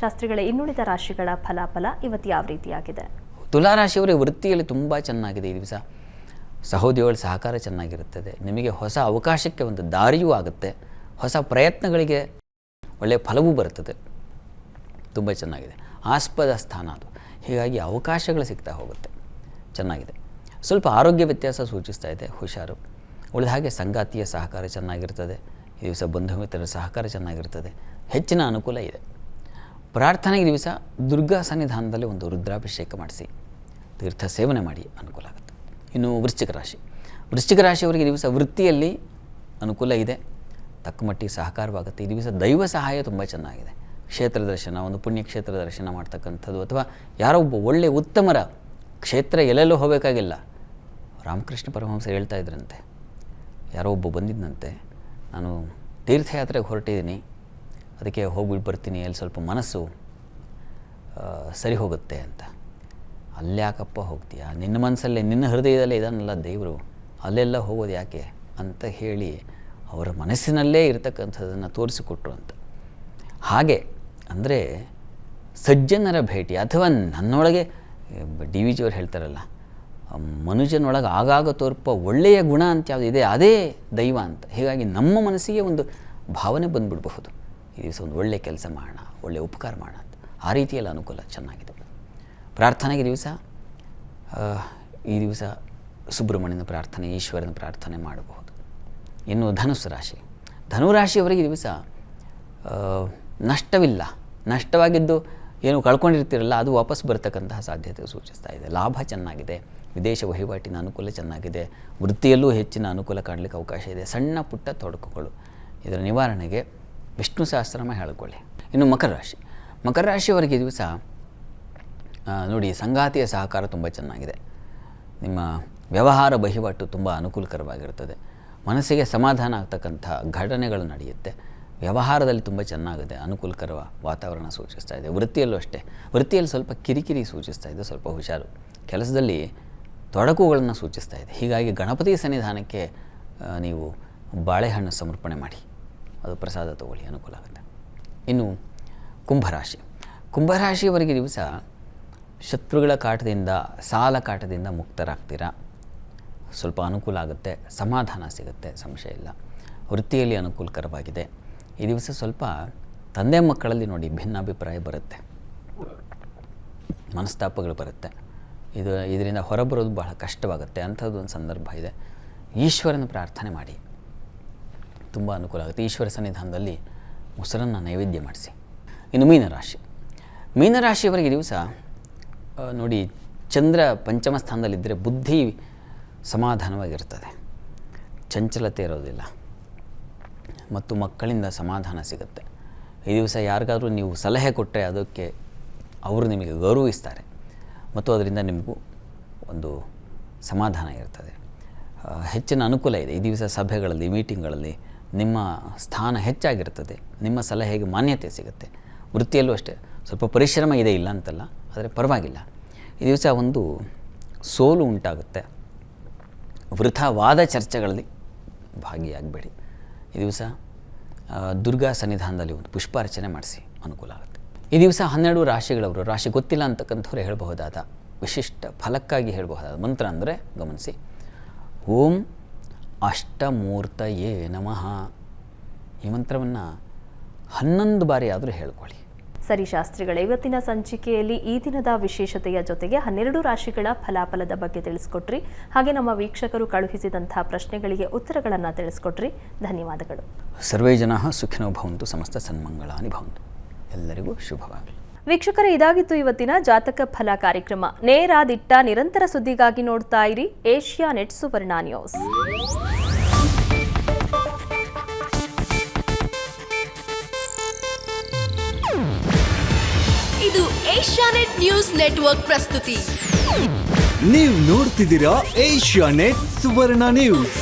ಶಾಸ್ತ್ರಿಗಳೇ, ಇನ್ನುಳಿದ ರಾಶಿಗಳ ಫಲಾಫಲ ಇವತ್ತು ಯಾವ ರೀತಿಯಾಗಿದೆ? ತುಲಾರಾಶಿಯವರ ವೃತ್ತಿಯಲ್ಲಿ ತುಂಬ ಚೆನ್ನಾಗಿದೆ ಈ ದಿವಸ. ಸಹೋದ್ಯೋಗಿಗಳ ಸಹಕಾರ ಚೆನ್ನಾಗಿರುತ್ತದೆ. ನಿಮಗೆ ಹೊಸ ಅವಕಾಶಕ್ಕೆ ಒಂದು ದಾರಿಯೂ ಆಗುತ್ತೆ. ಹೊಸ ಪ್ರಯತ್ನಗಳಿಗೆ ಒಳ್ಳೆಯ ಫಲವೂ ಬರುತ್ತದೆ. ತುಂಬ ಚೆನ್ನಾಗಿದೆ. ಆಸ್ಪದ ಸ್ಥಾನ ಅದು, ಹೀಗಾಗಿ ಅವಕಾಶಗಳು ಸಿಗ್ತಾ ಹೋಗುತ್ತೆ. ಚೆನ್ನಾಗಿದೆ. ಸ್ವಲ್ಪ ಆರೋಗ್ಯ ವ್ಯತ್ಯಾಸ ಸೂಚಿಸ್ತಾ ಇದೆ, ಹುಷಾರು. ಉಳಿದ ಹಾಗೆ ಸಂಗಾತಿಯ ಸಹಕಾರ ಚೆನ್ನಾಗಿರ್ತದೆ ಈ ದಿವಸ. ಬಂಧು ಮಿತ್ರರ ಸಹಕಾರ ಚೆನ್ನಾಗಿರ್ತದೆ. ಹೆಚ್ಚಿನ ಅನುಕೂಲ ಇದೆ. ಪ್ರಾರ್ಥನೆಗೆ ದಿವಸ ದುರ್ಗಾ ಸನ್ನಿಧಾನದಲ್ಲಿ ಒಂದು ರುದ್ರಾಭಿಷೇಕ ಮಾಡಿಸಿ, ತೀರ್ಥ ಸೇವನೆ ಮಾಡಿ, ಅನುಕೂಲ ಆಗುತ್ತೆ. ಇನ್ನು ವೃಶ್ಚಿಕ ರಾಶಿ. ವೃಶ್ಚಿಕ ರಾಶಿಯವರಿಗೆ ದಿವಸ ವೃತ್ತಿಯಲ್ಲಿ ಅನುಕೂಲ ಇದೆ, ತಕ್ಕ ಮಟ್ಟಿಗೆ ಸಹಕಾರವಾಗುತ್ತೆ. ಈ ದಿವಸ ದೈವ ಸಹಾಯ ತುಂಬ ಚೆನ್ನಾಗಿದೆ. ಕ್ಷೇತ್ರ ದರ್ಶನ, ಒಂದು ಪುಣ್ಯಕ್ಷೇತ್ರ ದರ್ಶನ ಮಾಡ್ತಕ್ಕಂಥದ್ದು, ಅಥವಾ ಯಾರೋ ಒಬ್ಬ ಒಳ್ಳೆಯ ಉತ್ತಮರ ಕ್ಷೇತ್ರ ಎಲ್ಲೆಲ್ಲೋ ಹೋಗಬೇಕಾಗಿಲ್ಲ. ರಾಮಕೃಷ್ಣ ಪರಮಹಂಸರು ಹೇಳ್ತಾ ಇದ್ರಂತೆ, ಯಾರೋ ಒಬ್ಬ ಬಂದಿದ್ದಂತೆ, ನಾನು ತೀರ್ಥಯಾತ್ರೆಗೆ ಹೊರಟಿದ್ದೀನಿ, ಅದಕ್ಕೆ ಹೋಗ್ಬಿಟ್ಟು ಬರ್ತೀನಿ, ಅಲ್ಲಿ ಸ್ವಲ್ಪ ಮನಸ್ಸು ಸರಿ ಹೋಗುತ್ತೆ ಅಂತ. ಅಲ್ಲ್ಯಾಕಪ್ಪ ಹೋಗ್ತೀಯಾ? ನಿನ್ನ ಮನಸ್ಸಲ್ಲೇ, ನಿನ್ನ ಹೃದಯದಲ್ಲೇ ಇದನ್ನೆಲ್ಲ ದೇವರು, ಅಲ್ಲೆಲ್ಲ ಹೋಗೋದು ಯಾಕೆ ಅಂತ ಹೇಳಿ ಅವರ ಮನಸ್ಸಿನಲ್ಲೇ ಇರತಕ್ಕಂಥದ್ದನ್ನು ತೋರಿಸಿಕೊಟ್ರು ಅಂತ. ಹಾಗೆ ಅಂದರೆ ಸಜ್ಜನರ ಭೇಟಿ, ಅಥವಾ ನನ್ನೊಳಗೆ ಡಿ ವಿ ಜಿಯವರು ಹೇಳ್ತಾರಲ್ಲ, ಮನುಷ್ಯನೊಳಗೆ ಆಗಾಗ ತೋರ್ಪ ಒಳ್ಳೆಯ ಗುಣ ಅಂತ ಯಾವುದು ಇದೆ ಅದೇ ದೈವ ಅಂತ. ಹೀಗಾಗಿ ನಮ್ಮ ಮನಸ್ಸಿಗೆ ಒಂದು ಭಾವನೆ ಬಂದುಬಿಡಬಹುದು, ಈ ದಿವಸ ಒಂದು ಒಳ್ಳೆಯ ಕೆಲಸ ಮಾಡೋಣ, ಒಳ್ಳೆಯ ಉಪಕಾರ ಮಾಡೋಣ ಅಂತ. ಆ ರೀತಿಯಲ್ಲಿ ಅನುಕೂಲ ಚೆನ್ನಾಗಿದೆ. ಪ್ರಾರ್ಥನೆಗೆ ದಿವಸ ಈ ದಿವಸ ಸುಬ್ರಹ್ಮಣ್ಯನ ಪ್ರಾರ್ಥನೆ, ಈಶ್ವರನ ಪ್ರಾರ್ಥನೆ ಮಾಡಬಹುದು. ಇನ್ನು ಧನುಸ್ಸು ರಾಶಿ. ಧನುರಾಶಿಯವರಿಗೆ ದಿವಸ ನಷ್ಟವಿಲ್ಲ. ನಷ್ಟವಾಗಿದ್ದು ಏನು ಕಳ್ಕೊಂಡಿರ್ತೀರಲ್ಲ, ಅದು ವಾಪಸ್ ಬರ್ತಕ್ಕಂತಹ ಸಾಧ್ಯತೆ ಸೂಚಿಸ್ತಾ ಇದೆ. ಲಾಭ ಚೆನ್ನಾಗಿದೆ. ವಿದೇಶ ವಹಿವಾಟಿನ ಅನುಕೂಲ ಚೆನ್ನಾಗಿದೆ. ವೃತ್ತಿಯಲ್ಲೂ ಹೆಚ್ಚಿನ ಅನುಕೂಲ ಕಾಣಲಿಕ್ಕೆ ಅವಕಾಶ ಇದೆ. ಸಣ್ಣ ಪುಟ್ಟ ತೊಡಕುಗಳು, ಇದರ ನಿವಾರಣೆಗೆ ವಿಷ್ಣು ಸಹಸ್ರನಾಮ ಹೇಳಿಕೊಳ್ಳಿ. ಇನ್ನು ಮಕರ ರಾಶಿ. ಮಕರ ರಾಶಿಯವರಿಗೆ ದಿವಸ ನೋಡಿ, ಸಂಗಾತಿಯ ಸಹಕಾರ ತುಂಬ ಚೆನ್ನಾಗಿದೆ. ನಿಮ್ಮ ವ್ಯವಹಾರ ವಹಿವಾಟು ತುಂಬ ಅನುಕೂಲಕರವಾಗಿರ್ತದೆ. ಮನಸ್ಸಿಗೆ ಸಮಾಧಾನ ಆಗ್ತಕ್ಕಂಥ ಘಟನೆಗಳು ನಡೆಯುತ್ತೆ. ವ್ಯವಹಾರದಲ್ಲಿ ತುಂಬ ಚೆನ್ನಾಗಿದೆ, ಅನುಕೂಲಕರ ವಾತಾವರಣ ಸೂಚಿಸ್ತಾ ಇದೆ. ವೃತ್ತಿಯಲ್ಲೂ ಅಷ್ಟೇ. ವೃತ್ತಿಯಲ್ಲಿ ಸ್ವಲ್ಪ ಕಿರಿಕಿರಿ ಸೂಚಿಸ್ತಾ ಇದೆ, ಸ್ವಲ್ಪ ಹುಷಾರು. ಕೆಲಸದಲ್ಲಿ ತೊಡಕುಗಳನ್ನು ಸೂಚಿಸ್ತಾ ಇದೆ. ಹೀಗಾಗಿ ಗಣಪತಿ ಸನ್ನಿಧಾನಕ್ಕೆ ನೀವು ಬಾಳೆಹಣ್ಣು ಸಮರ್ಪಣೆ ಮಾಡಿ, ಅದು ಪ್ರಸಾದ ತಗೊಳ್ಳಿ, ಅನುಕೂಲ ಆಗುತ್ತೆ. ಇನ್ನು ಕುಂಭರಾಶಿ. ಕುಂಭರಾಶಿಯವರಿಗೆ ದಿವಸ ಶತ್ರುಗಳ ಕಾಟದಿಂದ, ಸಾಲ ಕಾಟದಿಂದ ಮುಕ್ತರಾಗ್ತೀರಾ. ಸ್ವಲ್ಪ ಅನುಕೂಲ ಆಗುತ್ತೆ, ಸಮಾಧಾನ ಸಿಗುತ್ತೆ, ಸಂಶಯ ಇಲ್ಲ. ವೃತ್ತಿಯಲ್ಲಿ ಅನುಕೂಲಕರವಾಗಿದೆ. ಈ ದಿವಸ ಸ್ವಲ್ಪ ತಂದೆ ಮಕ್ಕಳಲ್ಲಿ ನೋಡಿ ಭಿನ್ನಾಭಿಪ್ರಾಯ ಬರುತ್ತೆ, ಮನಸ್ತಾಪಗಳು ಬರುತ್ತೆ. ಇದರಿಂದ ಹೊರಬರೋದು ಬಹಳ ಕಷ್ಟವಾಗುತ್ತೆ. ಅಂಥದ್ದು ಒಂದು ಸಂದರ್ಭ ಇದೆ. ಈಶ್ವರನ ಪ್ರಾರ್ಥನೆ ಮಾಡಿ, ತುಂಬ ಅನುಕೂಲ ಆಗುತ್ತೆ. ಈಶ್ವರ ಸನ್ನಿಧಾನದಲ್ಲಿ ಮೊಸರನ್ನು ನೈವೇದ್ಯ ಮಾಡಿಸಿ. ಇನ್ನು ಮೀನರಾಶಿ. ಮೀನರಾಶಿಯವರಿಗೆ ದಿವಸ ನೋಡಿ, ಚಂದ್ರ ಪಂಚಮ ಸ್ಥಾನದಲ್ಲಿದ್ದರೆ ಬುದ್ಧಿ ಸಮಾಧಾನವಾಗಿರ್ತದೆ, ಚಂಚಲತೆ ಇರೋದಿಲ್ಲ, ಮತ್ತು ಮಕ್ಕಳಿಂದ ಸಮಾಧಾನ ಸಿಗುತ್ತೆ. ಈ ದಿವಸ ಯಾರಿಗಾದರೂ ನೀವು ಸಲಹೆ ಕೊಟ್ಟರೆ ಅದಕ್ಕೆ ಅವರು ನಿಮಗೆ ಗೌರವಿಸ್ತಾರೆ, ಮತ್ತು ಅದರಿಂದ ನಿಮಗೂ ಒಂದು ಸಮಾಧಾನ ಇರ್ತದೆ. ಹೆಚ್ಚಿನ ಅನುಕೂಲ ಇದೆ. ಈ ದಿವಸ ಸಭೆಗಳಲ್ಲಿ, ಮೀಟಿಂಗ್ಗಳಲ್ಲಿ ನಿಮ್ಮ ಸ್ಥಾನ ಹೆಚ್ಚಾಗಿರ್ತದೆ. ನಿಮ್ಮ ಸಲಹೆಗೆ ಮಾನ್ಯತೆ ಸಿಗುತ್ತೆ. ವೃತ್ತಿಯಲ್ಲೂ ಅಷ್ಟೇ, ಸ್ವಲ್ಪ ಪರಿಶ್ರಮ ಇದೆ, ಇಲ್ಲ ಅಂತಲ್ಲ, ಆದರೆ ಪರವಾಗಿಲ್ಲ. ಈ ದಿವಸ ಒಂದು ಸೋಲು ಉಂಟಾಗುತ್ತೆ. ವೃಥಾವಾದ ಚರ್ಚೆಗಳಲ್ಲಿ ಭಾಗಿಯಾಗಬೇಡಿ. ಈ ದಿವಸ ದುರ್ಗಾ ಸನ್ನಿಧಾನದಲ್ಲಿ ಒಂದು ಪುಷ್ಪಾರ್ಚನೆ ಮಾಡಿಸಿ, ಅನುಕೂಲ ಆಗುತ್ತೆ. ಈ ದಿವಸ 12 ರಾಶಿಗಳವರು, ರಾಶಿ ಗೊತ್ತಿಲ್ಲ ಅಂತಕ್ಕಂಥವ್ರು ಹೇಳಬಹುದಾದ ವಿಶಿಷ್ಟ ಫಲಕ್ಕಾಗಿ ಹೇಳಬಹುದಾದ ಮಂತ್ರ ಅಂದರೆ ಗಮನಿಸಿ, ಓಂ ಅಷ್ಟಮೂರ್ತಯೇ ನಮಃ. ಈ ಮಂತ್ರವನ್ನು 11 ಬಾರಿ ಆದರೂ ಹೇಳ್ಕೊಳ್ಳಿ. ಸರಿ ಶಾಸ್ತ್ರಿಗಳೇ, ಇವತ್ತಿನ ಸಂಚಿಕೆಯಲ್ಲಿ ಈ ದಿನದ ವಿಶೇಷತೆಯ ಜೊತೆಗೆ 12 ರಾಶಿಗಳ ಫಲಾಫಲದ ಬಗ್ಗೆ ತಿಳಿಸ್ಕೊಟ್ರಿ. ಹಾಗೆ ನಮ್ಮ ವೀಕ್ಷಕರು ಕಳುಹಿಸಿದಂತಹ ಪ್ರಶ್ನೆಗಳಿಗೆ ಉತ್ತರಗಳನ್ನು ತಿಳಿಸ್ಕೊಟ್ರಿ. ಧನ್ಯವಾದಗಳು. ಸರ್ವೇ ಜನಾಃ ಸುಖಿನೋ ಭವಂತು, ಸಮಸ್ತ ಸನ್ಮಂಗಳಾನಿ ಭವಂತು. ಎಲ್ಲರಿಗೂ ಶುಭವಾಗಲಿ. ವೀಕ್ಷಕರೇ, ಇದಾಗಿತ್ತು ಇವತ್ತಿನ ಜಾತಕ ಫಲ ಕಾರ್ಯಕ್ರಮ. ನೇರ, ದಿಟ್ಟ, ನಿರಂತರ ಸುದ್ದಿಗಾಗಿ ನೋಡ್ತಾ ಇರಿ ಏಷ್ಯಾನೆಟ್ ಸುವರ್ಣ ನ್ಯೂಸ್. ಇದು ಏಷ್ಯಾನೆಟ್ ನ್ಯೂಸ್ ನೆಟ್ವರ್ಕ್ ಪ್ರಸ್ತುತಿ. ನೀವು ನೋಡ್ತಿದ್ದೀರಾ ಏಷ್ಯಾನೆಟ್ ಸುವರ್ಣ ನ್ಯೂಸ್.